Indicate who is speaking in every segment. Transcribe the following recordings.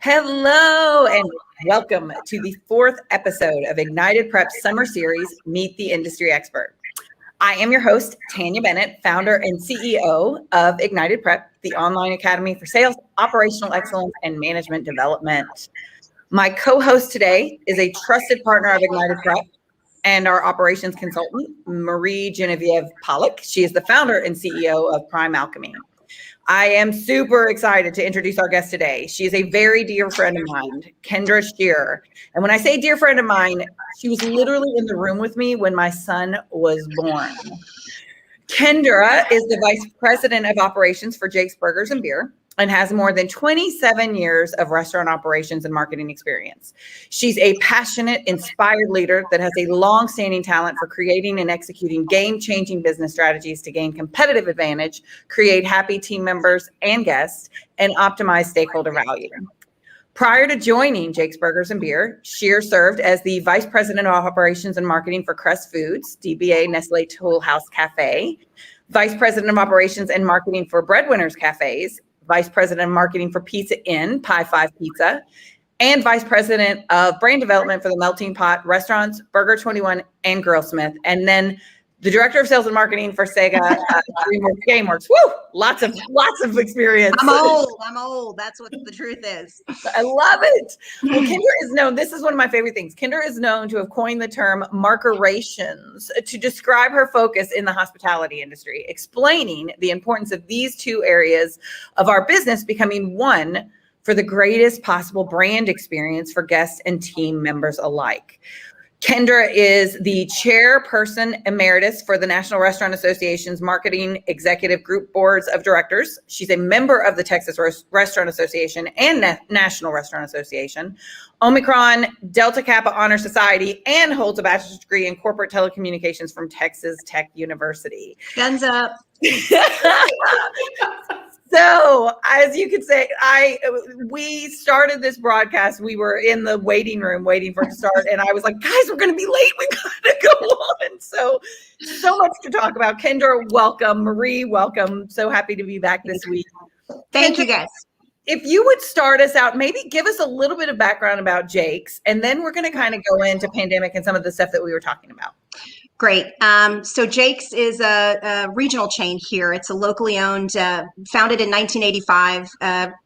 Speaker 1: Hello and welcome to the fourth episode of Ignited Prep's summer series, Meet the Industry Expert. I am your host, Tanya Bennett, founder and CEO of Ignited Prep, the online academy for sales, operational excellence, and management development. My co-host today is a trusted partner of Ignited Prep and our operations consultant, Marie Genevieve Pollock. She is the founder and CEO of Prime Alchemy. I am super excited to introduce our guest today. She is a very dear friend of mine, Kendra Shier. And when I say dear friend of mine, she was literally in the room with me when my son was born. Kendra is the vice president of operations for Jake's Burgers and Beer and has more than 27 years of restaurant operations and marketing experience. She's a passionate, inspired leader that has a long-standing talent for creating and executing game-changing business strategies to gain competitive advantage, create happy team members and guests, and optimize stakeholder value. Prior to joining Jake's Burgers and Beer, Shier served as the vice president of operations and marketing for Crest Foods, DBA Nestle Tool House Café, vice president of operations and marketing for Breadwinners Cafes, vice president of marketing for Pizza Inn, Pie 5 Pizza, and vice president of brand development for the Melting Pot Restaurants, Burger 21, and GrillSmith. And then the director of sales and marketing for SEGA, Dreamwork, GameWorks. Woo! Lots of experience.
Speaker 2: I'm old. That's what the truth is.
Speaker 1: I love it. Well, Kendra is known, this is one of my favorite things. Kendra is known to have coined the term markerations to describe her focus in the hospitality industry, explaining the importance of these two areas of our business becoming one for the greatest possible brand experience for guests and team members alike. Kendra is the chairperson emeritus for the National Restaurant Association's Marketing Executive Group Boards of Directors. She's a member of the Texas Restaurant Association and National Restaurant Association, Omicron Delta Kappa Honor Society, and holds a bachelor's degree in corporate telecommunications from Texas Tech University.
Speaker 2: Guns up.
Speaker 1: So, as you could say, we started this broadcast. We were in the waiting room waiting for it to start. And I was like, guys, we're going to be late. We got to go on. So much to talk about. Kendra, welcome. Marie, welcome. So happy to be back this week.
Speaker 2: Thank you, guys.
Speaker 1: If you would start us out, maybe give us a little bit of background about Jake's, and then we're going to kind of go into pandemic and some of the stuff that we were talking about.
Speaker 2: Great. So Jake's is a regional chain here. It's a locally owned, founded in 1985,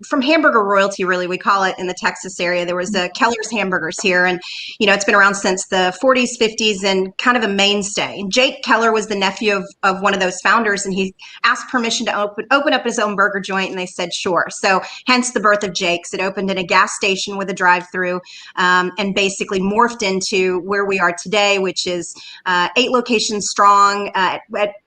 Speaker 2: from hamburger royalty, really, we call it in the Texas area. There was Keller's Hamburgers here, and, it's been around since the 40s, 50s, and kind of a mainstay. And Jake Keller was the nephew of one of those founders, and he asked permission to open up his own burger joint, and they said, sure. So hence the birth of Jake's. It opened in a gas station with a drive-through, and basically morphed into where we are today, which is 8 locations strong. At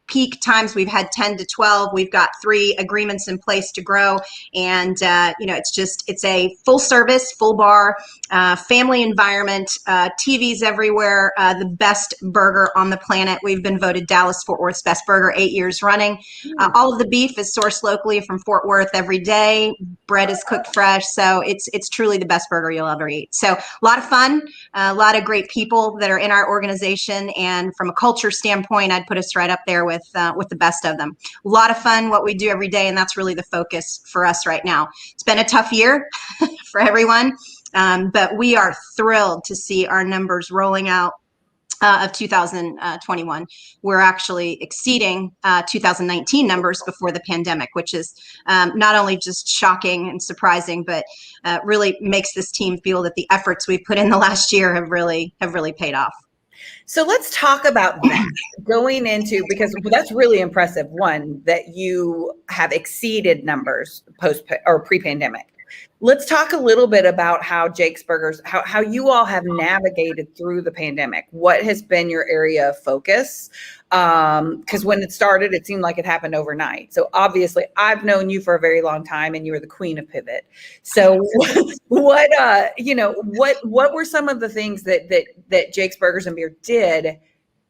Speaker 2: peak times, we've had 10 to 12. We've got 3 agreements in place to grow. And, it's a full service, full bar, family environment, TVs everywhere, the best burger on the planet. We've been voted Dallas-Fort Worth's best burger 8 years running. All of the beef is sourced locally from Fort Worth every day. Bread is cooked fresh. So it's truly the best burger you'll ever eat. So a lot of fun, a lot of great people that are in our organization. And from a culture standpoint, I'd put us right up there with the best of them. A lot of fun, what we do every day, and that's really the focus for us right now. It's been a tough year for everyone, but we are thrilled to see our numbers rolling out of 2021. We're actually exceeding 2019 numbers before the pandemic, which is not only just shocking and surprising, but really makes this team feel that the efforts we've put in the last year have really paid off.
Speaker 1: So let's talk about that going into, because that's really impressive. One, that you have exceeded numbers post or pre-pandemic. Let's talk a little bit about how Jake's Burgers, how you all have navigated through the pandemic. What has been your area of focus? Because when it started, it seemed like it happened overnight. So obviously, I've known you for a very long time, and you were the queen of pivot. So what were some of the things that Jake's Burgers and Beer did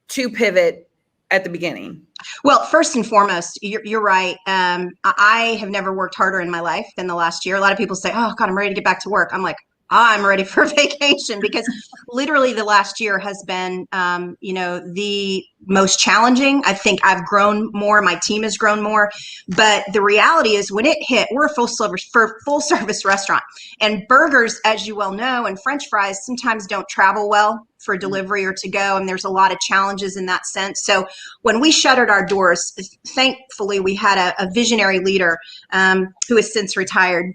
Speaker 1: to pivot at the beginning?
Speaker 2: Well, first and foremost, you're right. I have never worked harder in my life than the last year. A lot of people say, oh God, I'm ready to get back to work. I'm like, I'm ready for vacation, because literally the last year has been, the most challenging. I think I've grown more. My team has grown more. But the reality is when it hit, we're a full service restaurant, and burgers, as you well know, and French fries sometimes don't travel well for delivery or to go. And there's a lot of challenges in that sense. So when we shuttered our doors, thankfully we had a visionary leader who has since retired,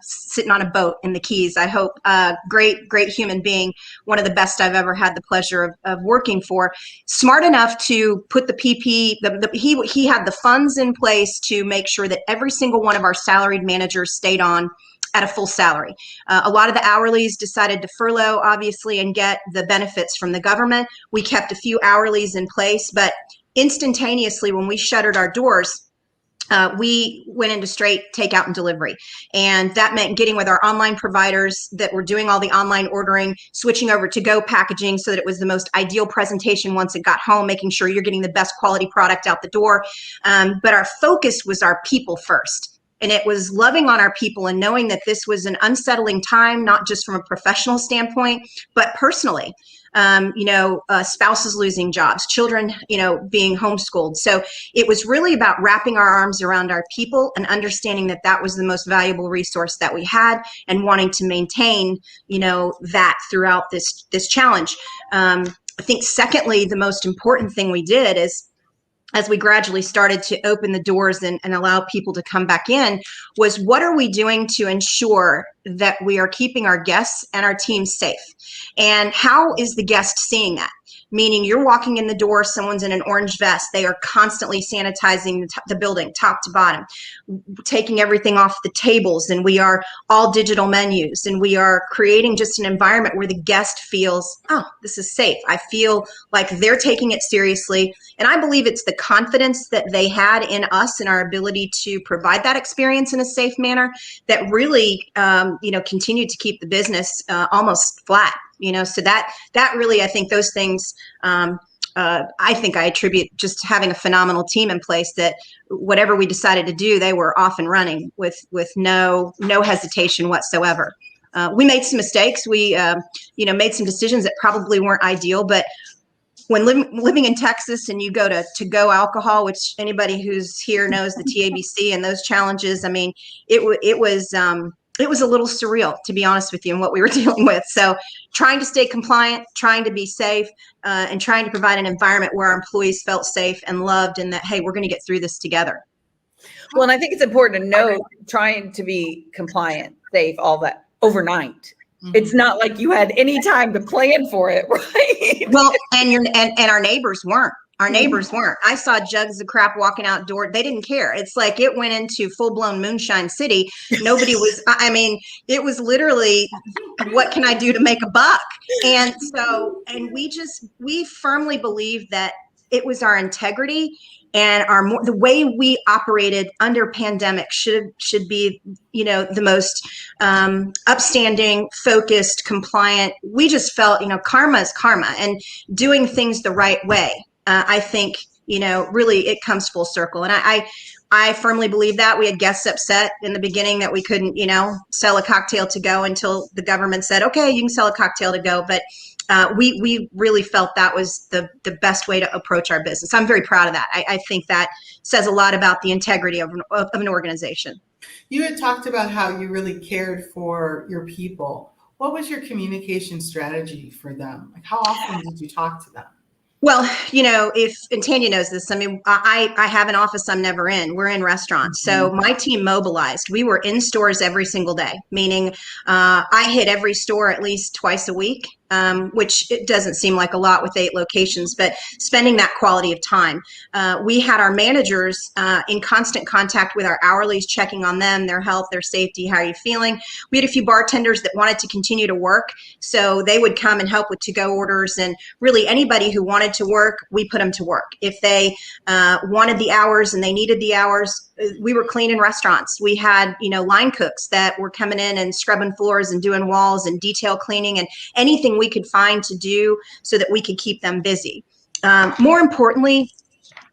Speaker 2: sitting on a boat in the Keys. I hope, great human being, one of the best I've ever had the pleasure of working for, smart enough to put the PP, he had the funds in place to make sure that every single one of our salaried managers stayed on at a full salary. A lot of the hourlies decided to furlough, obviously, and get the benefits from the government. We kept a few hourlies in place, but instantaneously when we shuttered our doors, we went into straight takeout and delivery. And that meant getting with our online providers that were doing all the online ordering, switching over to go packaging so that it was the most ideal presentation once it got home, making sure you're getting the best quality product out the door. But our focus was our people first. And it was loving on our people and knowing that this was an unsettling time, not just from a professional standpoint, but personally. Spouses losing jobs, children, being homeschooled. So it was really about wrapping our arms around our people and understanding that that was the most valuable resource that we had, and wanting to maintain, that throughout this challenge. I think secondly, the most important thing we did is, as we gradually started to open the doors and allow people to come back in, was what are we doing to ensure that we are keeping our guests and our team safe? And how is the guest seeing that? Meaning you're walking in the door, someone's in an orange vest, they are constantly sanitizing the building top to bottom, taking everything off the tables, and we are all digital menus, and we are creating just an environment where the guest feels, oh, this is safe. I feel like they're taking it seriously. And I believe it's the confidence that they had in us and our ability to provide that experience in a safe manner that really, continued to keep the business almost flat. So that really, I think those things, I think I attribute just having a phenomenal team in place that whatever we decided to do, they were off and running with no hesitation whatsoever. We made some mistakes. We, made some decisions that probably weren't ideal, but when living in Texas and you go to go alcohol, which anybody who's here knows the TABC and those challenges, I mean, it was a little surreal, to be honest with you, in what we were dealing with. So trying to stay compliant, trying to be safe, and trying to provide an environment where our employees felt safe and loved, and that, hey, we're going to get through this together.
Speaker 1: Well, and I think it's important to note, trying to be compliant, safe, all that overnight. Mm-hmm. It's not like you had any time to plan for it, right?
Speaker 2: Well, and our neighbors weren't. Our neighbors weren't. I saw jugs of crap walking outdoor. They didn't care. It's like it went into full-blown moonshine city. Nobody was, it was literally, what can I do to make a buck? And so, and we firmly believe that it was our integrity and the way we operated under pandemic should be, the most upstanding, focused, compliant. We just felt, karma is karma, and doing things the right way. I think, really it comes full circle. And I firmly believe that. We had guests upset in the beginning that we couldn't, sell a cocktail to go until the government said, okay, you can sell a cocktail to go. But we really felt that was the best way to approach our business. I'm very proud of that. I think that says a lot about the integrity of an organization.
Speaker 3: You had talked about how you really cared for your people. What was your communication strategy for them? Like, how often did you talk to them?
Speaker 2: Well, and Tanya knows this, I have an office I'm never in. We're in restaurants. So my team mobilized. We were in stores every single day, meaning I hit every store at least twice a week. Which it doesn't seem like a lot with 8 locations, but spending that quality of time. We had our managers in constant contact with our hourlies, checking on them, their health, their safety, how are you feeling? We had a few bartenders that wanted to continue to work, so they would come and help with to-go orders, and really anybody who wanted to work, we put them to work. If they wanted the hours and they needed the hours, we were cleaning restaurants. We had, line cooks that were coming in and scrubbing floors and doing walls and detail cleaning and anything we could find to do so that we could keep them busy. More importantly,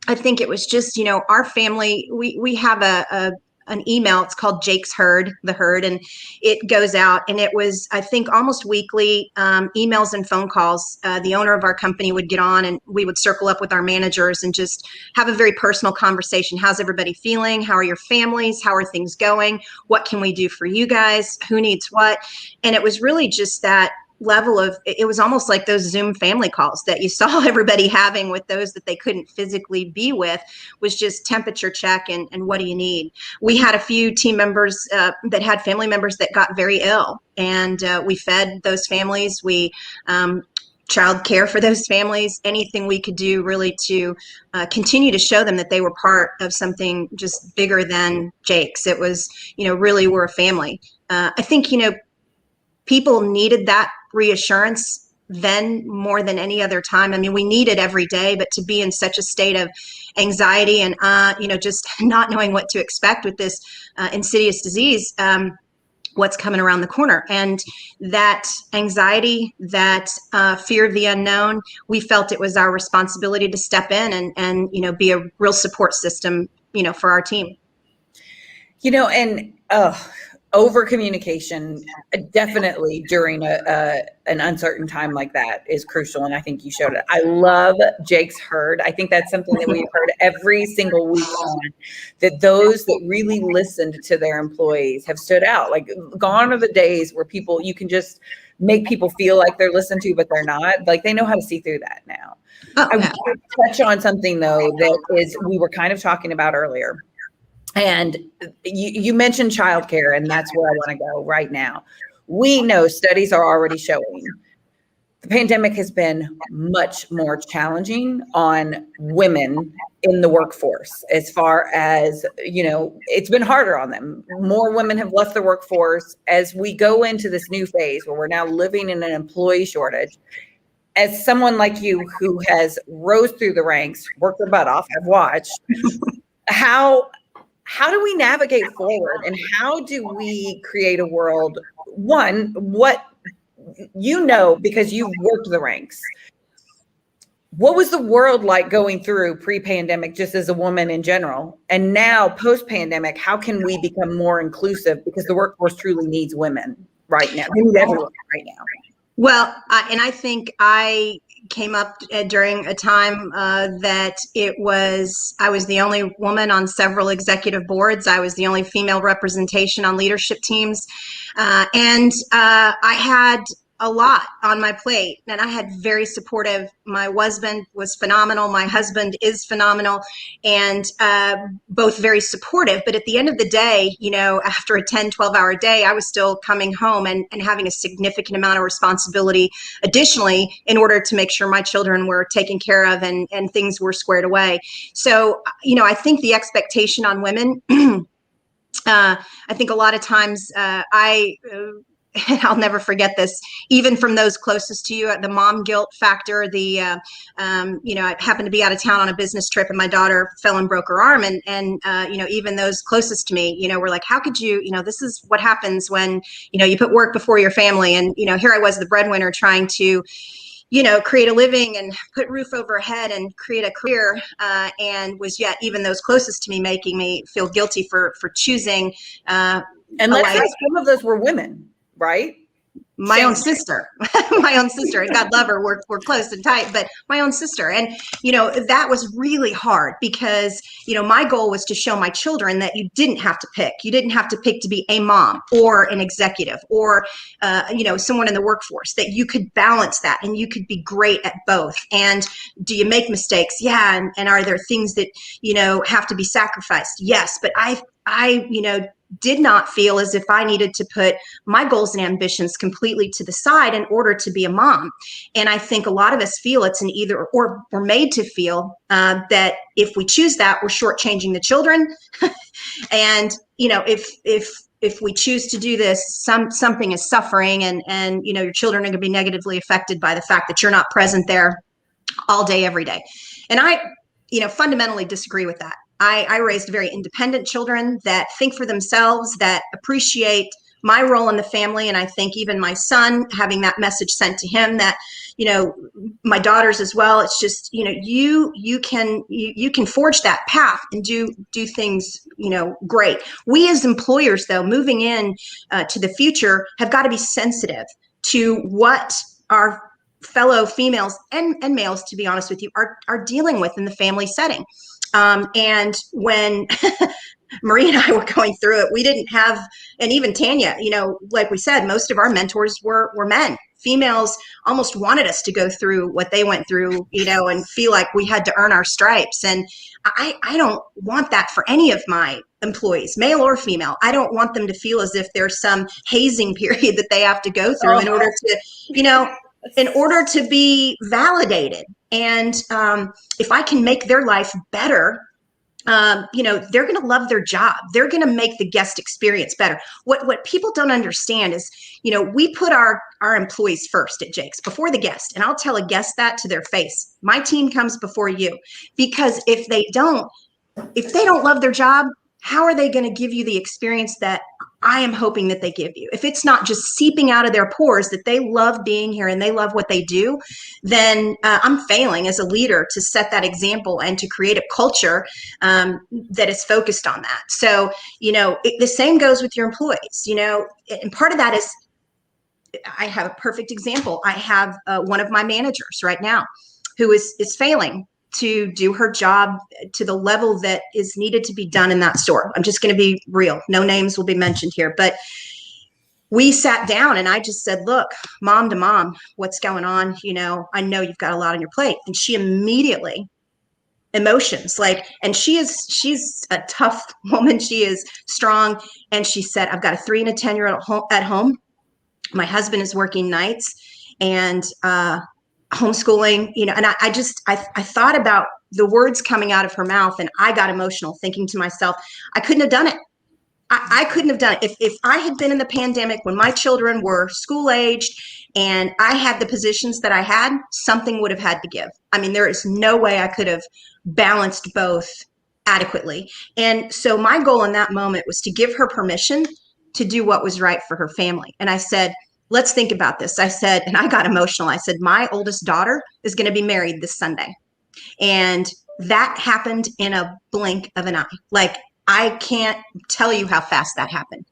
Speaker 2: I think it was just, our family, we have an email. It's called Jake's Herd, the Herd, and it goes out. And it was, I think, almost weekly emails and phone calls. The owner of our company would get on, and we would circle up with our managers and just have a very personal conversation. How's everybody feeling? How are your families? How are things going? What can we do for you guys? Who needs what? And it was really just that level of, it was almost like those Zoom family calls that you saw everybody having with those that they couldn't physically be with, was just temperature check and what do you need? We had a few team members that had family members that got very ill, and we fed those families. We child care for those families, anything we could do really to continue to show them that they were part of something just bigger than Jake's. It was, really we're a family. I think, people needed that reassurance then more than any other time. I mean, we need it every day, but to be in such a state of anxiety and, just not knowing what to expect with this insidious disease, what's coming around the corner. And that anxiety, that fear of the unknown, we felt it was our responsibility to step in and be a real support system, for our team.
Speaker 1: Over communication, definitely during an uncertain time like that, is crucial. And I think you showed it. I love Jake's Herd. I think that's something that we've heard every single week on, that those that really listened to their employees have stood out. Like, gone are the days where you can just make people feel like they're listened to, but they're not. Like, they know how to see through that now. I want to touch on something, though, that is, we were kind of talking about earlier. And you mentioned childcare, and that's where I want to go right now. We know studies are already showing the pandemic has been much more challenging on women in the workforce, as far as, it's been harder on them. More women have left the workforce as we go into this new phase where we're now living in an employee shortage. As someone like you who has rose through the ranks, worked their butt off, I've watched, how do we navigate forward, and how do we create a world, because you've worked the ranks, what was the world like going through pre-pandemic, just as a woman in general, and now post-pandemic, how can we become more inclusive, because the workforce truly needs women right now. They need everyone right now.
Speaker 2: Well, and I think I came up during a time that I was the only woman on several executive boards. I was the only female representation on leadership teams. And I had a lot on my plate, and I had very supportive. My husband was phenomenal. My husband is phenomenal, and both very supportive. But at the end of the day, after a 10, 12-hour day, I was still coming home and having a significant amount of responsibility additionally in order to make sure my children were taken care of and things were squared away. So, I think the expectation on women, I think a lot of times and I'll never forget this, even from those closest to you, the mom guilt factor, I happened to be out of town on a business trip, and my daughter fell and broke her arm. And even those closest to me, were like, how could you, this is what happens when, you put work before your family. And, here I was, the breadwinner, trying to, create a living and put roof over head and create a career, and was yet even those closest to me making me feel guilty for choosing.
Speaker 1: And let's say some of those were women. Right?
Speaker 2: My own sister, and God love her, we're close and tight, but my own sister. And, that was really hard because, my goal was to show my children that you didn't have to pick. You didn't have to pick to be a mom or an executive or, someone in the workforce, that you could balance that and you could be great at both. And do you make mistakes? Yeah. And are there things that, have to be sacrificed? Yes. But I did not feel as if I needed to put my goals and ambitions completely to the side in order to be a mom. And I think a lot of us feel it's an either or. We're made to feel that if we choose that, we're shortchanging the children. And, if we choose to do this, something is suffering, and your children are going to be negatively affected by the fact that you're not present there all day, every day. And I, fundamentally disagree with that. I raised very independent children that think for themselves, that appreciate my role in the family. And I think even my son, having that message sent to him that, my daughters as well, it's just, you can forge that path and do things, great. We as employers, though, moving in to the future, have got to be sensitive to what our fellow females and males, to be honest with you, are dealing with in the family setting. And when Marie and I were going through it, we didn't have, and even Tanya, like we said, most of our mentors were men. Females almost wanted us to go through what they went through, and feel like we had to earn our stripes. And I don't want that for any of my employees, male or female. I don't want them to feel as if there's some hazing period that they have to go through in order to be validated. And if I can make their life better, they're going to love their job. They're going to make the guest experience better. What people don't understand is, we put our employees first at Jake's before the guest. And I'll tell a guest that to their face. My team comes before you, because if they don't love their job, how are they going to give you the experience that I am hoping that they give you? If it's not just seeping out of their pores that they love being here and they love what they do, then I'm failing as a leader to set that example and to create a culture that is focused on that. So, the same goes with your employees, and part of that is, I have a perfect example. I have one of my managers right now who is failing to do her job to the level that is needed to be done in that store. I'm just going to be real. No names will be mentioned here, but we sat down and I just said, look, mom to mom, what's going on? I know you've got a lot on your plate. And she immediately, emotions, and she's a tough woman. She is strong. And she said, I've got a 3 and a 10-year-old at home. My husband is working nights and, homeschooling, and I thought about the words coming out of her mouth, and I got emotional thinking to myself, I couldn't have done it. I couldn't have done it. If I had been in the pandemic when my children were school aged and I had the positions that I had, something would have had to give. I mean, there is no way I could have balanced both adequately. And so my goal in that moment was to give her permission to do what was right for her family. And I said, let's think about this. I said, and I got emotional. I said, my oldest daughter is going to be married this Sunday. And that happened in a blink of an eye. I can't tell you how fast that happened.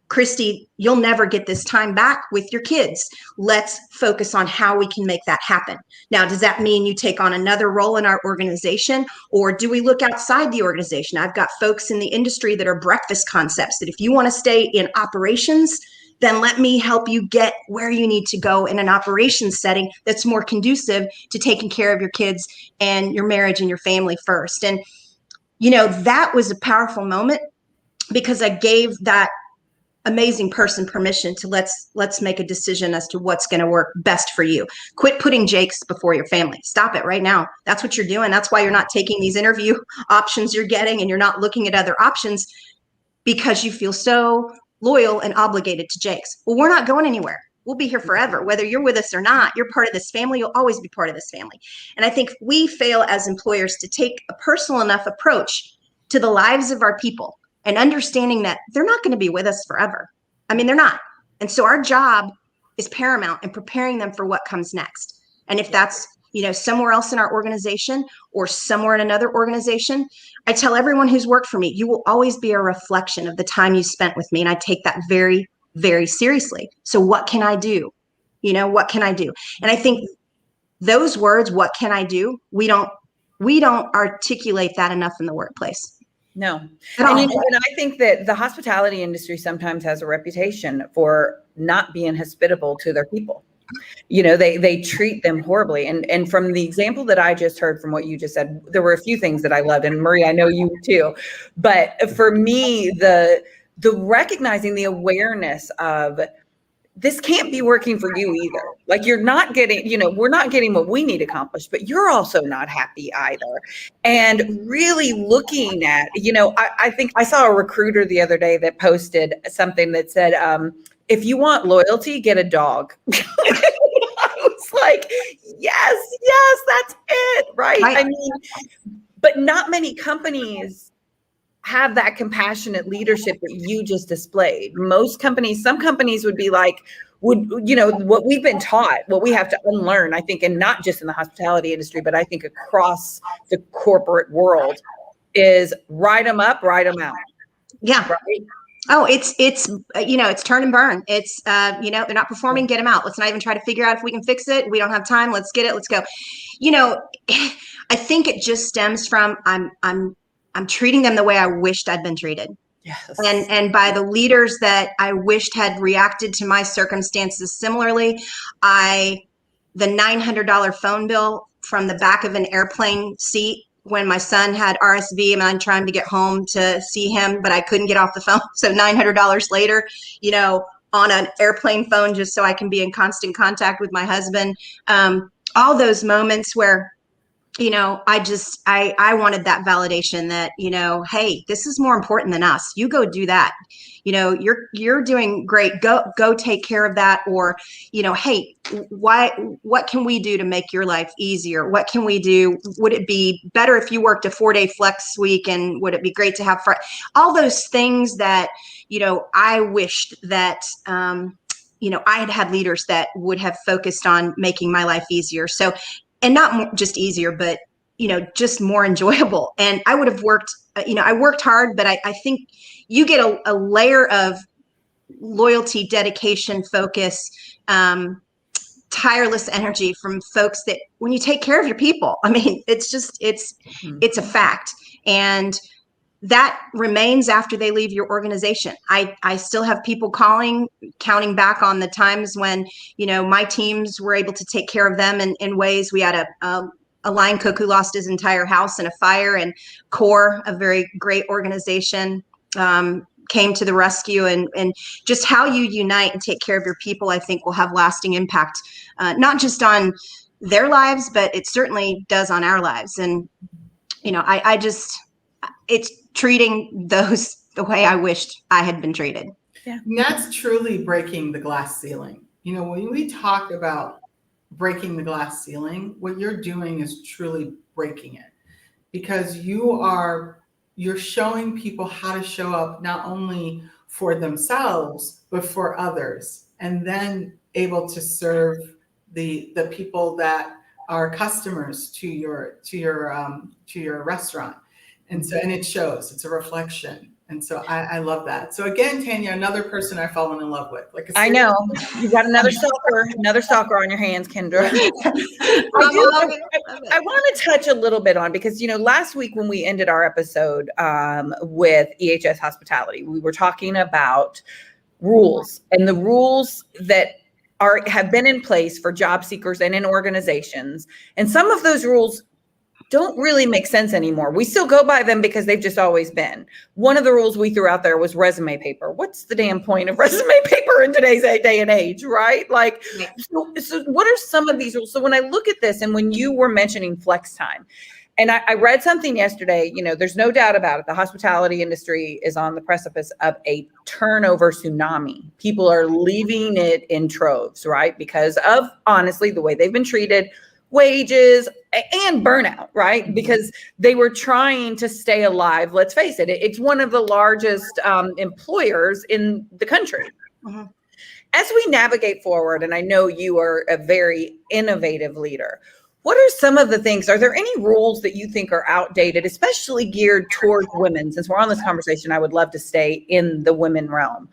Speaker 2: Christy, you'll never get this time back with your kids. Let's focus on how we can make that happen. Now, does that mean you take on another role in our organization, or do we look outside the organization? I've got folks in the industry that are breakfast concepts that if you want to stay in operations, then let me help you get where you need to go in an operations setting that's more conducive to taking care of your kids and your marriage and your family first. And, that was a powerful moment because I gave that amazing person permission to let's make a decision as to what's going to work best for you. Quit putting Jake's before your family. Stop it right now. That's what you're doing. That's why you're not taking these interview options you're getting, and you're not looking at other options because you feel so loyal and obligated to Jake's. Well, we're not going anywhere. We'll be here forever. Whether you're with us or not, you're part of this family. You'll always be part of this family. And I think we fail as employers to take a personal enough approach to the lives of our people and understanding that they're not going to be with us forever. I mean, they're not. And so our job is paramount in preparing them for what comes next. And if that's, somewhere else in our organization or somewhere in another organization, I tell everyone who's worked for me, you will always be a reflection of the time you spent with me. And I take that very, very seriously. So what can I do? What can I do? And I think those words, what can I do? We don't articulate that enough in the workplace.
Speaker 1: No. And I think that the hospitality industry sometimes has a reputation for not being hospitable to their people. They treat them horribly. And from the example that I just heard from what you just said, there were a few things that I loved. And Marie, I know you too. But for me, the recognizing the awareness of this can't be working for you either. You're not getting, we're not getting what we need accomplished, but you're also not happy either. And really looking at, I think I saw a recruiter the other day that posted something that said, if you want loyalty, get a dog. I was like, yes, that's it. Right. I mean, but not many companies have that compassionate leadership that you just displayed. Most companies, some companies would be like, what we've been taught, what we have to unlearn, I think, and not just in the hospitality industry, but I think across the corporate world, is write them up, write them out.
Speaker 2: Yeah.
Speaker 1: Right?
Speaker 2: Oh, it's turn and burn. It's, they're not performing, get them out. Let's not even try to figure out if we can fix it. We don't have time. Let's get it. Let's go. I think it just stems from, I'm treating them the way I wished I'd been treated.
Speaker 1: Yes.
Speaker 2: And by the leaders that I wished had reacted to my circumstances similarly. The $900 phone bill from the back of an airplane seat when my son had RSV and I'm trying to get home to see him, but I couldn't get off the phone. So $900 later, on an airplane phone, just so I can be in constant contact with my husband. All those moments where, I wanted that validation that, hey, this is more important than us. You go do that. You're doing great. Go take care of that. Or, hey, what can we do to make your life easier? What can we do? Would it be better if you worked a 4-day flex week? And would it be great to have all those things that, I wished that, I had leaders that would have focused on making my life easier. So, and not just easier, but, just more enjoyable. And I would have worked, I worked hard, but I think you get a layer of loyalty, dedication, focus, tireless energy from folks that when you take care of your people, I mean, it's a fact. And that remains after they leave your organization. I still have people counting back on the times when, my teams were able to take care of them in ways. We had a line cook who lost his entire house in a fire, and CORE, a very great organization, came to the rescue, and just how you unite and take care of your people, I think will have lasting impact, not just on their lives, but it certainly does on our lives. And, it's treating those the way I wished I had been treated.
Speaker 3: Yeah. And that's truly breaking the glass ceiling. When we talk about breaking the glass ceiling, what you're doing is truly breaking it, because you're showing people how to show up not only for themselves, but for others, and then able to serve the people that are customers to your restaurant. And it shows, it's a reflection. And so I love that. So again, Tanya, another person I've fallen in love with.
Speaker 1: I know you got another stalker on your hands, Kendra. I want to touch a little bit on, because, last week when we ended our episode with EHS Hospitality, we were talking about rules, and the rules that have been in place for job seekers and in organizations. And some of those rules don't really make sense anymore. We still go by them because they've just always been. One of the rules we threw out there was resume paper. What's the damn point of resume paper in today's day and age, right? Like, so what are some of these rules? So when I look at this, and when you were mentioning flex time, and I read something yesterday, there's no doubt about it. The hospitality industry is on the precipice of a turnover tsunami. People are leaving it in troves, right? Because of, honestly, the way they've been treated, wages, and burnout, right? Because they were trying to stay alive. Let's face it, it's one of the largest employers in the country. Mm-hmm. As we navigate forward, and I know you are a very innovative leader, what are some of the things, are there any rules that you think are outdated, especially geared towards women? Since we're on this conversation, I would love to stay in the women realm.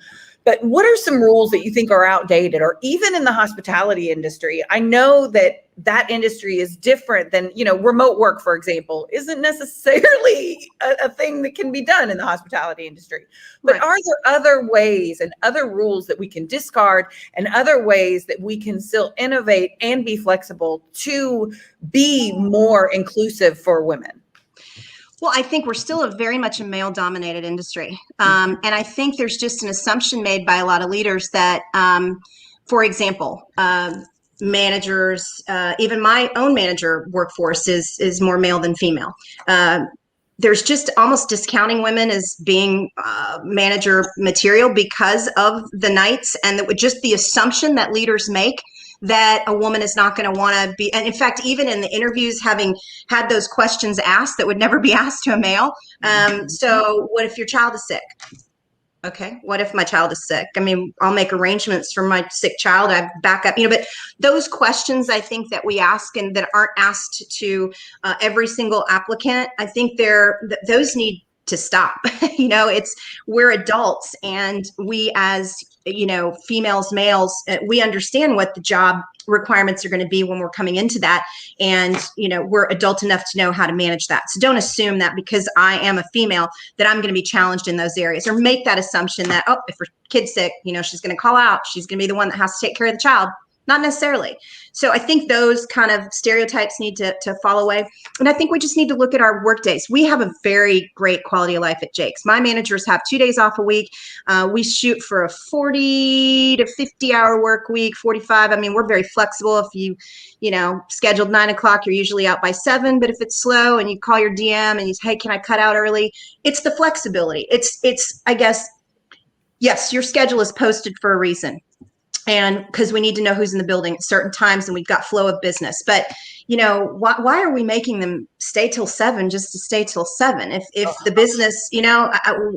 Speaker 1: But what are some rules that you think are outdated, or even in the hospitality industry? I know that industry is different than, remote work, for example, isn't necessarily a thing that can be done in the hospitality industry. But right. Are there other ways and other rules that we can discard, and other ways that we can still innovate and be flexible to be more inclusive for women?
Speaker 2: Well, I think we're still very much a male-dominated industry. And I think there's just an assumption made by a lot of leaders that, for example, managers, even my own manager workforce is more male than female. There's just almost discounting women as being manager material because of the nights, and just the assumption that leaders make that a woman is not going to want to be. And in fact, even in the interviews, having had those questions asked that would never be asked to a male. So what if your child is sick? Okay, what if my child is sick? I mean, I'll make arrangements for my sick child. I back up, but those questions I think that we ask and that aren't asked to every single applicant, I think those need to stop. We're adults, and we as females, males, we understand what the job requirements are going to be when we're coming into that, and we're adult enough to know how to manage that. So don't assume that because I am a female that I'm going to be challenged in those areas, or make that assumption that, oh, if her kid's sick, she's going to call out, she's going to be the one that has to take care of the child. Not necessarily. So I think those kind of stereotypes need to fall away. And I think we just need to look at our work days. We have a very great quality of life at Jake's. My managers have 2 days off a week. We shoot for a 40 to 50 hour work week, 45. I mean, we're very flexible. If you scheduled 9 o'clock, you're usually out by 7. But if it's slow and you call your DM and you say, hey, can I cut out early? It's the flexibility. It's I guess, yes, your schedule is posted for a reason. And because we need to know who's in the building at certain times, and we've got flow of business. But why are we making them stay till 7 just to stay till 7? If the business,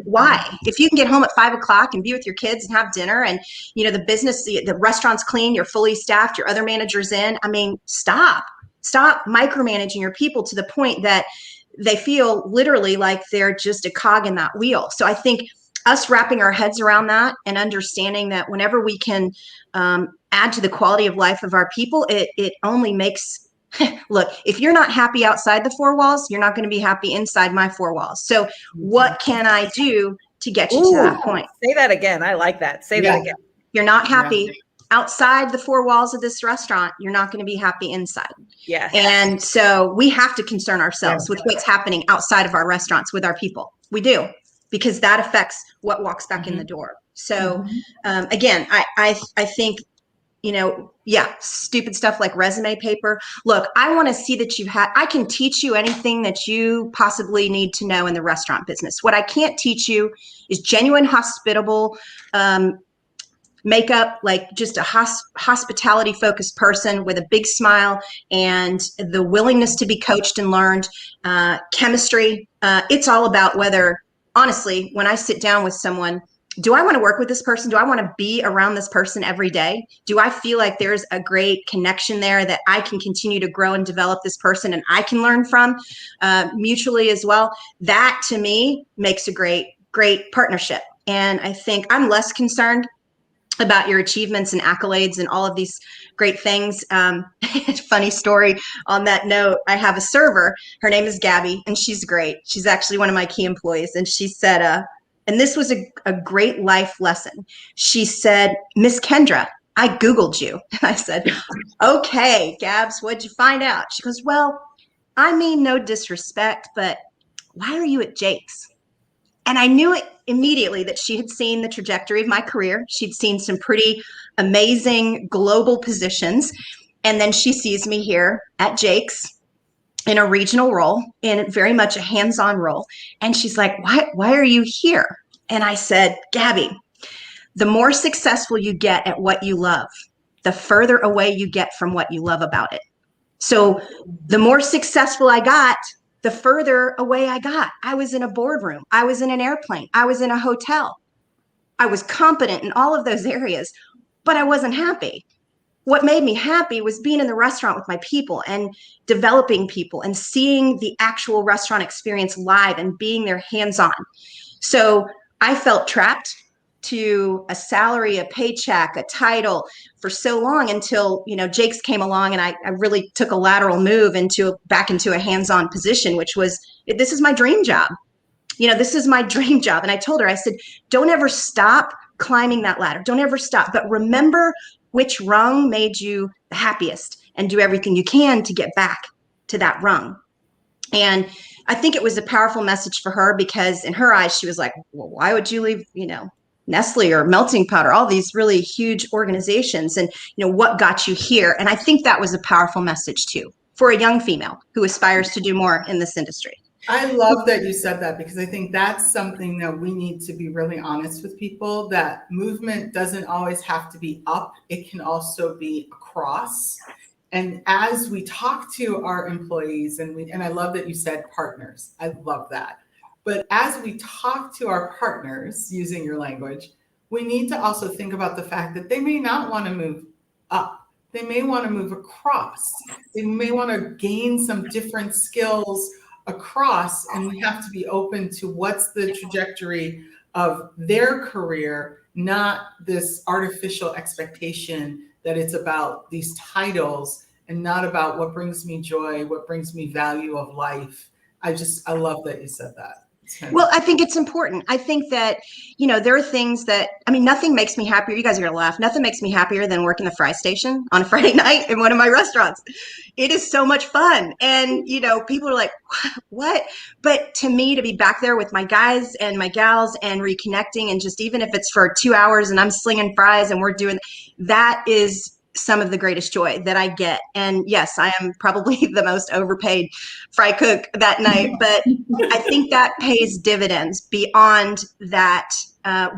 Speaker 2: why? If you can get home at 5 o'clock and be with your kids and have dinner, and the business, the restaurant's clean, you're fully staffed, your other managers in. I mean, stop micromanaging your people to the point that they feel literally like they're just a cog in that wheel. So I think us wrapping our heads around that and understanding that whenever we can add to the quality of life of our people, it only makes, look, if you're not happy outside the 4 walls, you're not going to be happy inside my 4 walls. So what can I do to get you to that point?
Speaker 1: Say that again. I like that. Say that again.
Speaker 2: You're not happy outside the 4 walls of this restaurant, you're not going to be happy inside.
Speaker 1: Yeah.
Speaker 2: And so we have to concern ourselves with what's happening outside of our restaurants with our people. We do. Because that affects what walks back in the door. So again, I think, stupid stuff like resume paper. Look, I want to see that I can teach you anything that you possibly need to know in the restaurant business. What I can't teach you is genuine hospitable makeup, like just a hospitality focused person with a big smile and the willingness to be coached and learned. Chemistry. It's all about whether, honestly, when I sit down with someone, do I want to work with this person? Do I want to be around this person every day? Do I feel like there's a great connection there that I can continue to grow and develop this person and I can learn from mutually as well? That to me makes a great partnership. And I think I'm less concerned about your achievements and accolades and all of these great things. Funny story on that note, I have a server, her name is Gabby, and she's great. She's actually one of my key employees. And she said, and this was a great life lesson. She said, Miss Kendra, I Googled you. And I said, okay, Gabs, what'd you find out? She goes, well, I mean, no disrespect, but why are you at Jake's? And I knew it immediately that she had seen the trajectory of my career. She'd seen some pretty amazing global positions. And then she sees me here at Jake's in a regional role, in very much a hands-on role. And she's like, why are you here? And I said, Gabby, the more successful you get at what you love, the further away you get from what you love about it. So the more successful I got, the further away I got. I was in a boardroom. I was in an airplane. I was in a hotel. I was competent in all of those areas, but I wasn't happy. What made me happy was being in the restaurant with my people and developing people and seeing the actual restaurant experience live and being there hands-on. So I felt trapped to a salary, a paycheck, a title for so long until, Jake's came along and I really took a lateral move back into a hands-on position, which was, this is my dream job. This is my dream job. And I told her, I said, don't ever stop climbing that ladder. Don't ever stop. But remember which rung made you the happiest and do everything you can to get back to that rung. And I think it was a powerful message for her because in her eyes, she was like, well, why would you leave, Nestle or Melting Pot or all these really huge organizations, and what got you here? And I think that was a powerful message too for a young female who aspires to do more in this industry.
Speaker 3: I love that you said that, because I think that's something that we need to be really honest with people, that movement doesn't always have to be up. It can also be across. And as we talk to our employees, and I love that you said partners. I love that. But as we talk to our partners, using your language, we need to also think about the fact that they may not want to move up. They may want to move across. They may want to gain some different skills across, and we have to be open to what's the trajectory of their career, not this artificial expectation that it's about these titles and not about what brings me joy, what brings me value of life. I love that you said that.
Speaker 2: Well, I think it's important. I think that, there are things that, nothing makes me happier. You guys are going to laugh. Nothing makes me happier than working the fry station on a Friday night in one of my restaurants. It is so much fun. And, people are like, what? But to me, to be back there with my guys and my gals and reconnecting, and just even if it's for 2 hours and I'm slinging fries and we're doing, that is some of the greatest joy that I get. And yes, I am probably the most overpaid fry cook that night, but I think that pays dividends beyond that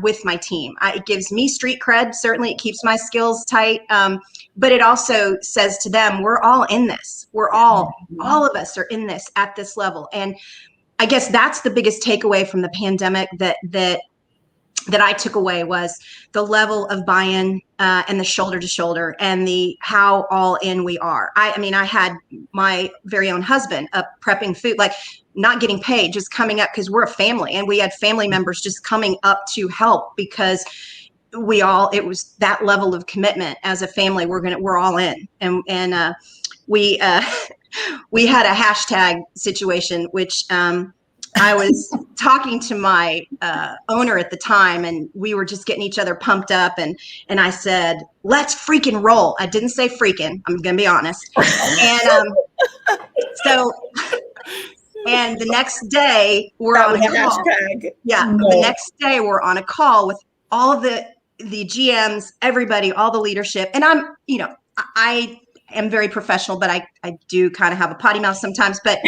Speaker 2: with my team. It gives me street cred. Certainly it keeps my skills tight. But it also says to them, we're all in this. We're all of us are in this at this level. And I guess that's the biggest takeaway from the pandemic that I took away, was the level of buy-in and the shoulder to shoulder, and the how all in we are. I had my very own husband up prepping food, like not getting paid, just coming up because we're a family, and we had family members just coming up to help because it was that level of commitment as a family. We're all in, and we had a hashtag situation, which I was talking to my owner at the time, and we were just getting each other pumped up. And I said, let's freaking roll. I didn't say freaking, I'm going to be honest. And and the next day we're on a call. Hashtag. Yeah. No. The next day we're on a call with all of the GMs, everybody, all the leadership. And I am very professional, but I do kind of have a potty mouth sometimes. But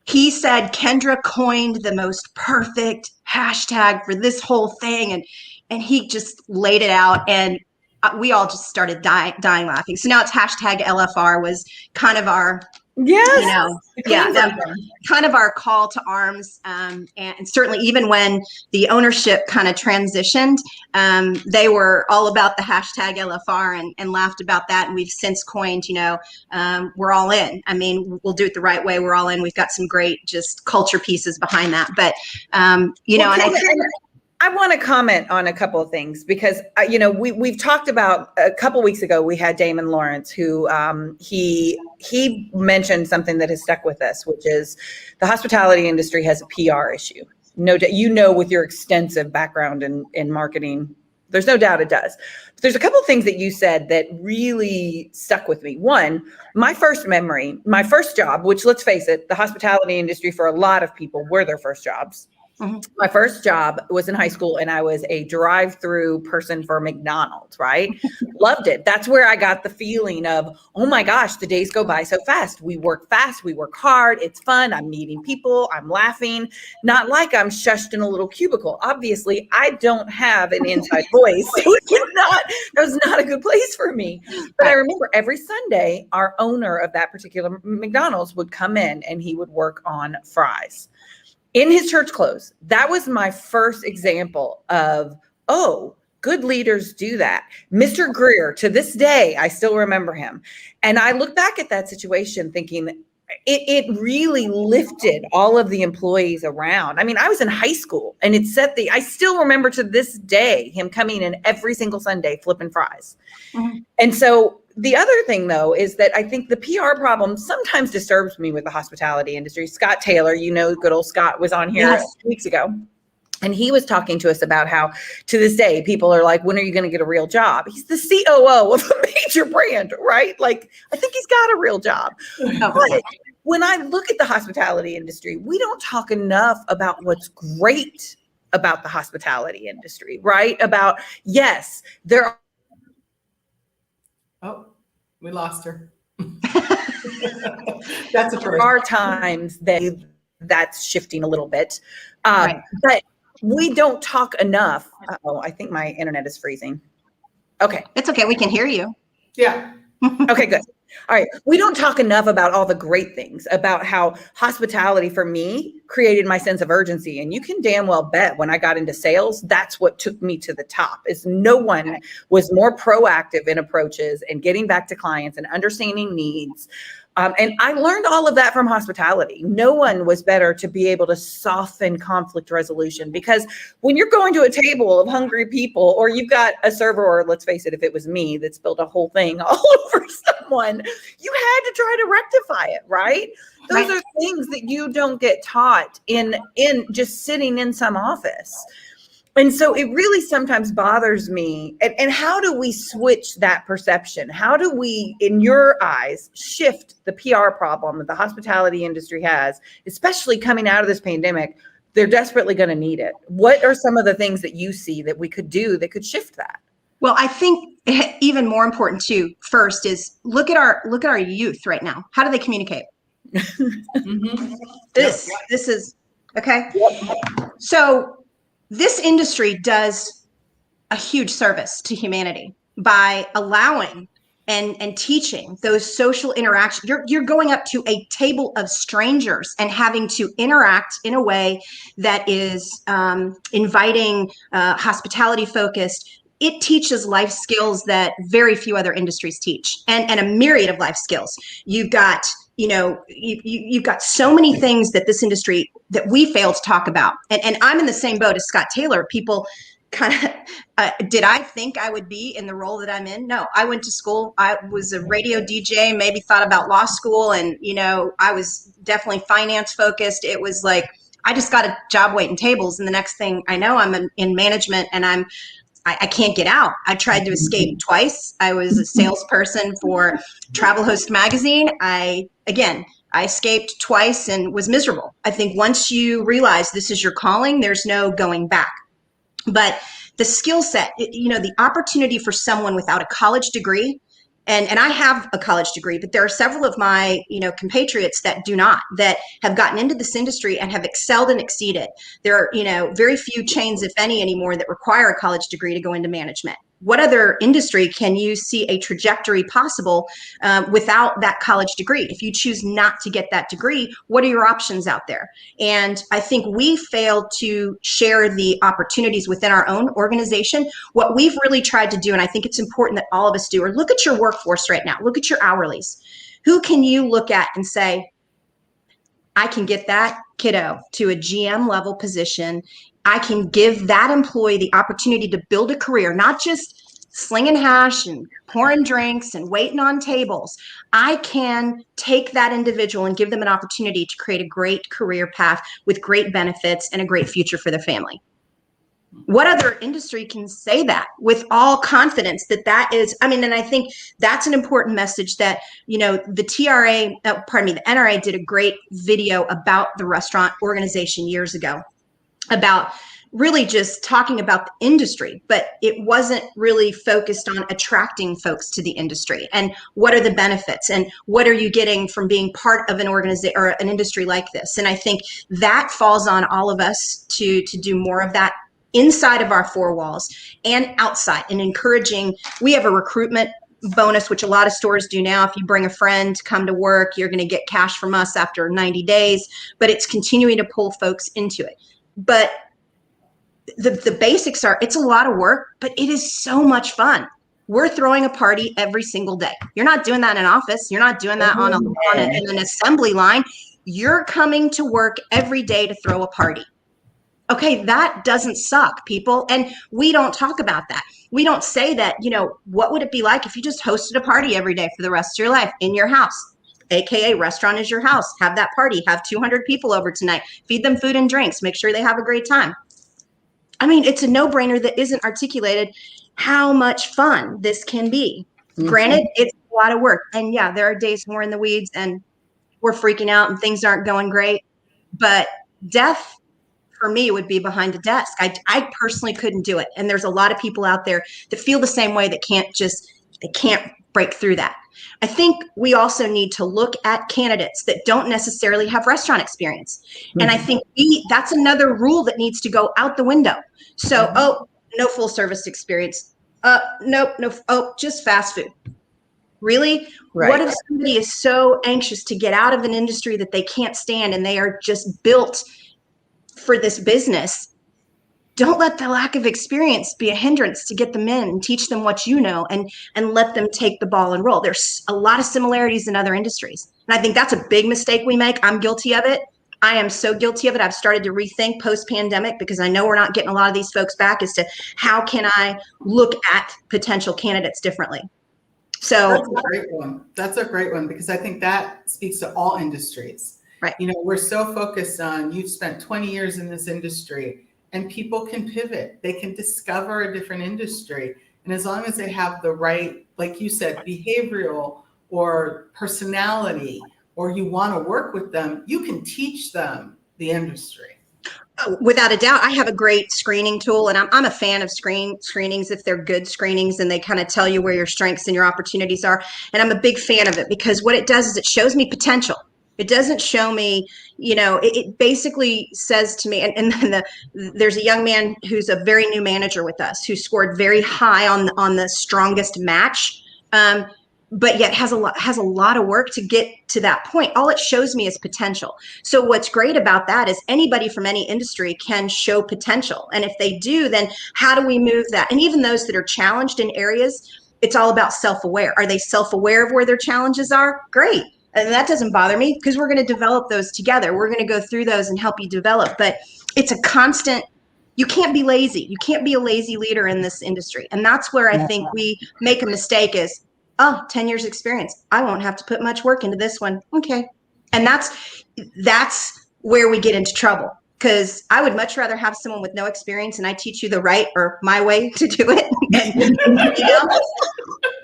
Speaker 2: he said Kendra coined the most perfect hashtag for this whole thing. And he just laid it out, and we all just started dying laughing. So now it's hashtag LFR was kind of our, kind of our call to arms. And certainly even when the ownership kind of transitioned, they were all about the hashtag LFR and laughed about that. And we've since coined, we're all in. We'll do it the right way. We're all in. We've got some great just culture pieces behind that. But,
Speaker 1: I want to comment on a couple of things, because, we've talked about a couple of weeks ago, we had Damon Lawrence, who he mentioned something that has stuck with us, which is the hospitality industry has a PR issue. No doubt, with your extensive background in marketing, there's no doubt it does. But there's a couple of things that you said that really stuck with me. One, my first job, which, let's face it, the hospitality industry for a lot of people were their first jobs. Mm-hmm. My first job was in high school, and I was a drive-through person for McDonald's, right? Loved it. That's where I got the feeling of, oh my gosh, the days go by so fast. We work fast, we work hard. It's fun. I'm meeting people. I'm laughing. Not like I'm shushed in a little cubicle. Obviously, I don't have an inside voice. So that was not a good place for me. But I remember every Sunday, our owner of that particular McDonald's would come in, and he would work on fries in his church clothes. That was my first example of, good leaders do that. Mr. Greer, to this day, I still remember him. And I look back at that situation thinking it really lifted all of the employees around. I was in high school, and I still remember to this day him coming in every single Sunday flipping fries. Mm-hmm. And so the other thing, though, is that I think the PR problem sometimes disturbs me with the hospitality industry. Scott Taylor, good old Scott, was on here 2 weeks ago. And he was talking to us about how, to this day, people are like, when are you going to get a real job? He's the COO of a major brand, right? Like, I think he's got a real job. But when I look at the hospitality industry, we don't talk enough about what's great about the hospitality industry, right? About, yes, there are.
Speaker 3: Oh, we lost her. That's a
Speaker 1: There
Speaker 3: first.
Speaker 1: are times that's shifting a little bit.
Speaker 2: Right.
Speaker 1: But we don't talk enough. Oh, I think my internet is freezing. Okay.
Speaker 2: It's okay. We can hear you.
Speaker 3: Yeah.
Speaker 1: Okay, good. All right. We don't talk enough about all the great things, about how hospitality for me created my sense of urgency. And you can damn well bet when I got into sales, that's what took me to the top. Is no one was more proactive in approaches and getting back to clients and understanding needs. And I learned all of that from hospitality. No one was better to be able to soften conflict resolution, because when you're going to a table of hungry people, or you've got a server, or let's face it, if it was me that spilled a whole thing all over someone, you had to try to rectify it, right? Those are things that you don't get taught in just sitting in some office. And so it really sometimes bothers me. And how do we switch that perception? How do we, in your eyes, shift the PR problem that the hospitality industry has, especially coming out of this pandemic? They're desperately going to need it. What are some of the things that you see that we could do that could shift that?
Speaker 2: Well, I think even more important too, first is look at our youth right now. How do they communicate?
Speaker 3: Mm-hmm.
Speaker 2: This is okay. So this industry does a huge service to humanity by allowing and teaching those social interactions. You're going up to a table of strangers and having to interact in a way that is inviting, hospitality focused. It teaches life skills that very few other industries teach, and a myriad of life skills. You've got, you've got so many things that this industry that we fail to talk about. And I'm in the same boat as Scott Taylor. People kind of, did I think I would be in the role that I'm in? No, I went to school. I was a radio DJ, maybe thought about law school. And, I was definitely finance focused. It was like, I just got a job waiting tables. And the next thing I know, I'm in management, and I can't get out. I tried to escape twice. I was a salesperson for Travel Host magazine. I escaped twice and was miserable. I think once you realize this is your calling, there's no going back. But the skill set, the opportunity for someone without a college degree, and I have a college degree, but there are several of my, compatriots that do not, that have gotten into this industry and have excelled and exceeded. There are, very few chains, if any, anymore that require a college degree to go into management. What other industry can you see a trajectory possible without that college degree? If you choose not to get that degree, what are your options out there? And I think we fail to share the opportunities within our own organization. What we've really tried to do, and I think it's important that all of us do, or look at your workforce right now, look at your hourlies. Who can you look at and say, I can get that kiddo to a GM level position. I can give that employee the opportunity to build a career, not just slinging hash and pouring drinks and waiting on tables. I can take that individual and give them an opportunity to create a great career path with great benefits and a great future for their family. What other industry can say that with all confidence that is, and I think that's an important message that, the the NRA did a great video about the restaurant organization years ago about really just talking about the industry, but it wasn't really focused on attracting folks to the industry and what are the benefits and what are you getting from being part of an organization or an industry like this. And I think that falls on all of us to do more of that inside of our four walls and outside, and encouraging. We have a recruitment bonus, which a lot of stores do now. If you bring a friend to come to work, you're going to get cash from us after 90 days, but it's continuing to pull folks into it. But the basics are, it's a lot of work, but it is so much fun. We're throwing a party every single day. You're not doing that in an office. You're not doing that on an assembly line. You're coming to work every day to throw a party. Okay, that doesn't suck, people. And we don't talk about that. We don't say that, what would it be like if you just hosted a party every day for the rest of your life in your house? AKA restaurant is your house. Have that party. Have 200 people over tonight. Feed them food and drinks. Make sure they have a great time. It's a no-brainer that isn't articulated how much fun this can be. Mm-hmm. Granted, it's a lot of work. And yeah, there are days when we're in the weeds and we're freaking out and things aren't going great. But death, for me, would be behind a desk. I personally couldn't do it. And there's a lot of people out there that feel the same way, that can't break through that. I think we also need to look at candidates that don't necessarily have restaurant experience. And I think that's another rule that needs to go out the window. So, oh, no full service experience. Nope, no, oh, just fast food. Really?
Speaker 1: Right.
Speaker 2: What if somebody is so anxious to get out of an industry that they can't stand and they are just built for this business? Don't let the lack of experience be a hindrance to get them in and teach them what you know, and let them take the ball and roll. There's a lot of similarities in other industries. And I think that's a big mistake we make. I'm guilty of it. I am so guilty of it. I've started to rethink post-pandemic because I know we're not getting a lot of these folks back as to how can I look at potential candidates differently. So
Speaker 3: that's a great one. That's a great one because I think that speaks to all industries.
Speaker 2: Right.
Speaker 3: You know, we're so focused on you've spent 20 years in this industry, and people can pivot. They can discover a different industry. And as long as they have the right, like you said, behavioral or personality, or you want to work with them, you can teach them the industry.
Speaker 2: Without a doubt. I have a great screening tool, and I'm a fan of screenings if they're good screenings and they kind of tell you where your strengths and your opportunities are. And I'm a big fan of it because what it does is it shows me potential. It doesn't show me, you know, it basically says to me, and then there's a young man who's a very new manager with us who scored very high on the strongest match. But yet has a lot of work to get to that point. All it shows me is potential. So what's great about that is anybody from any industry can show potential. And if they do, then how do we move that? And even those that are challenged in areas, it's all about self-aware. Are they self-aware of where their challenges are? Great. And that doesn't bother me because we're going to develop those together. We're going to go through those and help you develop. But it's a constant, you can't be lazy. You can't be a lazy leader in this industry. And that's where I think we make a mistake is, 10 years experience. I won't have to put much work into this one. Okay. And that's where we get into trouble, because I would much rather have someone with no experience and I teach you the right or my way to do it,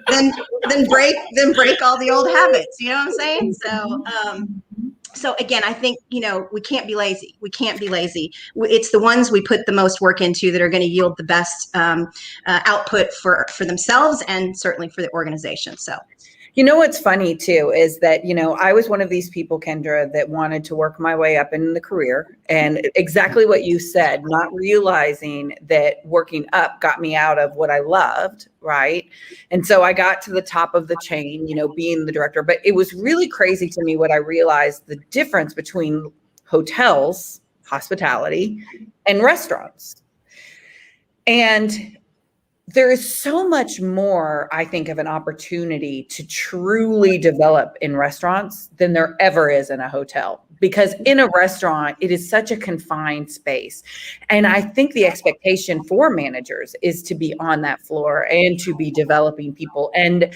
Speaker 2: than break all the old habits. You know what I'm saying? So again, I think, we can't be lazy. We can't be lazy. It's the ones we put the most work into that are going to yield the best output for themselves and certainly for the organization. So,
Speaker 1: what's funny too is that, I was one of these people, Kendra, that wanted to work my way up in the career, and exactly what you said, not realizing that working up got me out of what I loved. Right. And so I got to the top of the chain, being the director, but it was really crazy to me what I realized the difference between hotels, hospitality, and restaurants. And there is so much more, I think, of an opportunity to truly develop in restaurants than there ever is in a hotel. Because in a restaurant, it is such a confined space. And I think the expectation for managers is to be on that floor and to be developing people. And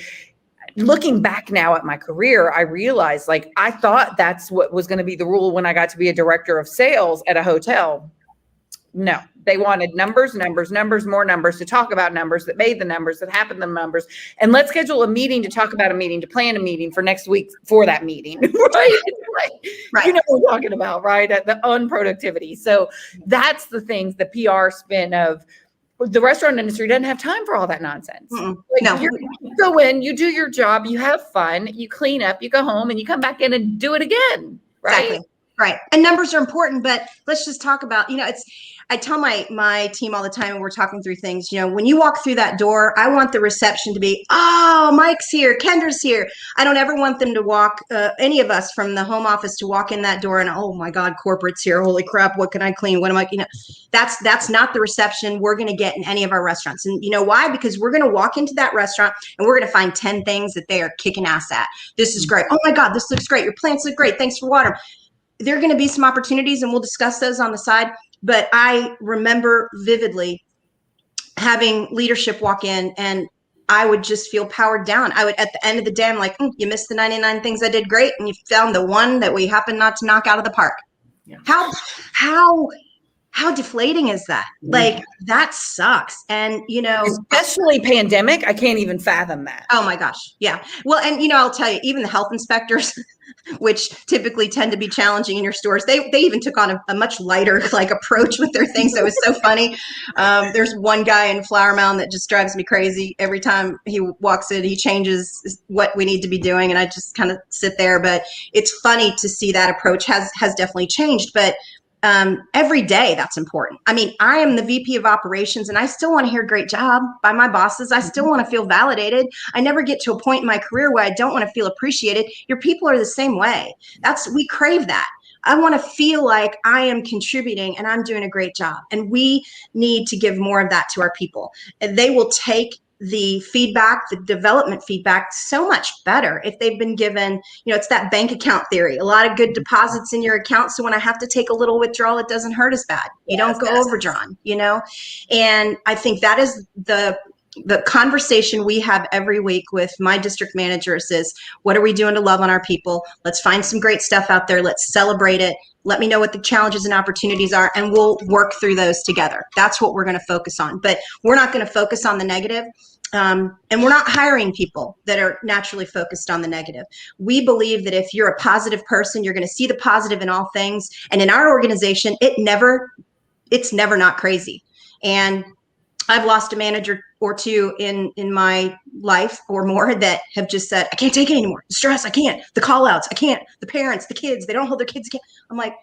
Speaker 1: looking back now at my career, I realized, I thought that's what was going to be the rule when I got to be a director of sales at a hotel. No, they wanted numbers, more numbers, to talk about numbers, that made the numbers, that happened the numbers. And let's schedule a meeting to talk about a meeting, to plan a meeting for next week for that meeting, right?
Speaker 2: Right.
Speaker 1: You know what I'm talking about, right? The unproductivity. So that's the things, the PR spin of the restaurant industry doesn't have time for all that nonsense.
Speaker 2: No.
Speaker 1: You go in, you do your job, you have fun, you clean up, you go home, and you come back in and do it again, right?
Speaker 2: Exactly. Right. And numbers are important, but let's just talk about, I tell my team all the time when we're talking through things, when you walk through that door, I want the reception to be, oh, Mike's here, Kendra's here. I don't ever want them to walk, any of us from the home office to walk in that door and, oh my God, corporate's here. Holy crap. What can I clean? What am I, that's not the reception we're going to get in any of our restaurants. And you know why? Because we're going to walk into that restaurant and we're going to find 10 things that they are kicking ass at. This is great. Oh my God, this looks great. Your plants look great. Thanks for watering. There are going to be some opportunities and we'll discuss those on the side. But I remember vividly having leadership walk in and I would just feel powered down. I would, at the end of the day, I'm like, you missed the 99 things I did great. And you found the one that we happened not to knock out of the park. Yeah. How how deflating is that? Like, that sucks. And,
Speaker 1: especially pandemic, I can't even fathom that.
Speaker 2: Oh my gosh. Yeah. Well, and, I'll tell you, even the health inspectors, which typically tend to be challenging in your stores, they even took on a much lighter approach with their things. That was so funny. There's one guy in Flower Mound that just drives me crazy. Every time he walks in, he changes what we need to be doing, and I just kind of sit there. But it's funny to see that approach has definitely changed. But every day, that's important. I mean, I am the VP of operations, and I still want to hear great job by my bosses. I still want to feel validated. I never get to a point in my career where I don't want to feel appreciated. Your people are the same way. We crave that. I want to feel like I am contributing and I'm doing a great job. And we need to give more of that to our people. And they will take the feedback, the development feedback, so much better if they've been given, it's that bank account theory, a lot of good deposits in your account. So when I have to take a little withdrawal, it doesn't hurt as bad. You don't go overdrawn, and I think that is the conversation we have every week with my district managers is, what are we doing to love on our people? Let's find some great stuff out there. Let's celebrate it. Let me know what the challenges and opportunities are, and we'll work through those together. That's what we're going to focus on. But we're not going to focus on the negative. And we're not hiring people that are naturally focused on the negative. We believe that if you're a positive person, you're going to see the positive in all things. And in our organization, it's never not crazy. And I've lost a manager or two in my life or more that have just said, I can't take it anymore. The stress, I can't. The call outs, I can't. The parents, the kids, they don't hold their kids. I'm like,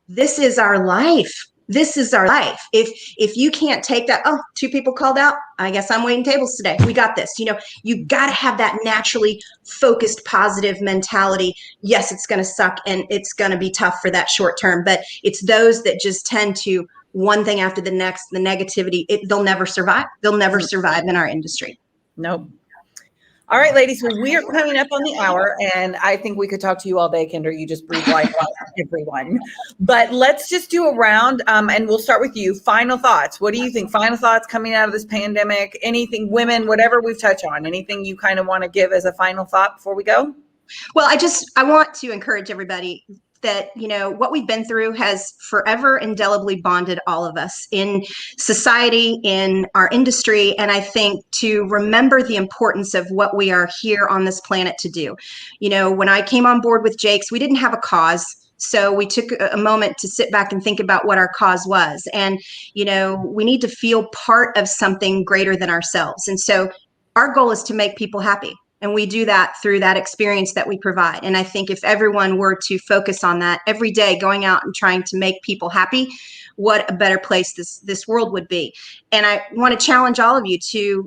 Speaker 2: this is our life. This is our life. If you can't take that, 2 people called out, I guess I'm waiting tables today. We got this. You got to have that naturally focused, positive mentality. Yes, it's going to suck and it's going to be tough for that short term, but it's those that just tend to one thing after the next, the negativity, they'll never survive. They'll never survive in our industry.
Speaker 1: Nope. All right, ladies, well, we are coming up on the hour, and I think we could talk to you all day, Kendra. You just breathe life on everyone. But let's just do a round, and we'll start with you. Final thoughts. What do you think? Final thoughts coming out of this pandemic? Anything, women, whatever we've touched on, anything you kind of want to give as a final thought before we go?
Speaker 2: Well, I want to encourage everybody that, what we've been through has forever indelibly bonded all of us in society, in our industry. And I think to remember the importance of what we are here on this planet to do. When I came on board with Jake's, we didn't have a cause. So we took a moment to sit back and think about what our cause was. And, we need to feel part of something greater than ourselves. And so our goal is to make people happy. And we do that through that experience that we provide. And I think if everyone were to focus on that every day, going out and trying to make people happy, what a better place this world would be. And I want to challenge all of you to,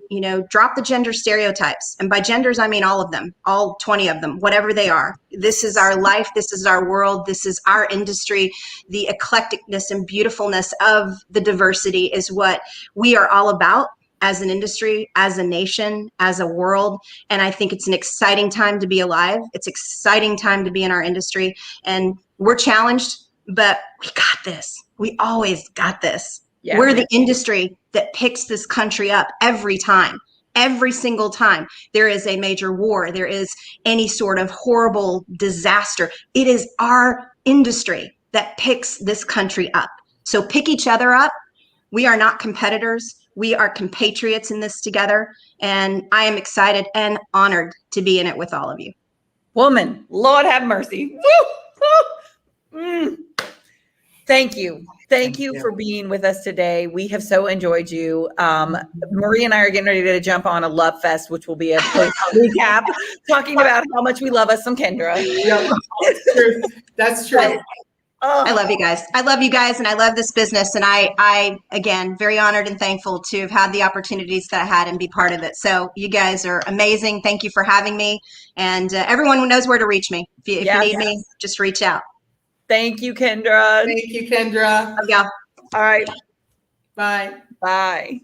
Speaker 2: drop the gender stereotypes. And by genders, I mean all of them, all 20 of them, whatever they are. This is our life. This is our world. This is our industry. The eclecticness and beautifulness of the diversity is what we are all about. As an industry, as a nation, as a world. And I think it's an exciting time to be alive. It's exciting time to be in our industry. And we're challenged, but we got this. We always got this. Yeah, we're the industry that picks this country up every time. Every single time there is a major war, there is any sort of horrible disaster. It is our industry that picks this country up. So pick each other up. We are not competitors. We are compatriots in this together, and I am excited and honored to be in it with all of you.
Speaker 1: Woman, Lord have mercy. Woo, woo. Thank you. Thank you for being with us today. We have so enjoyed you. Marie and I are getting ready to jump on a Love Fest, which will be a recap, talking about how much we love us some Kendra.
Speaker 3: Yeah, that's true. That's true.
Speaker 2: I love you guys. I love you guys, and I love this business. And I, again, very honored and thankful to have had the opportunities that I had and be part of it. So you guys are amazing. Thank you for having me. And everyone who knows where to reach me. If you need me, just reach out.
Speaker 1: Thank you, Kendra.
Speaker 3: Thank you, Kendra.
Speaker 2: Yeah.
Speaker 1: All right.
Speaker 3: Bye.
Speaker 1: Bye.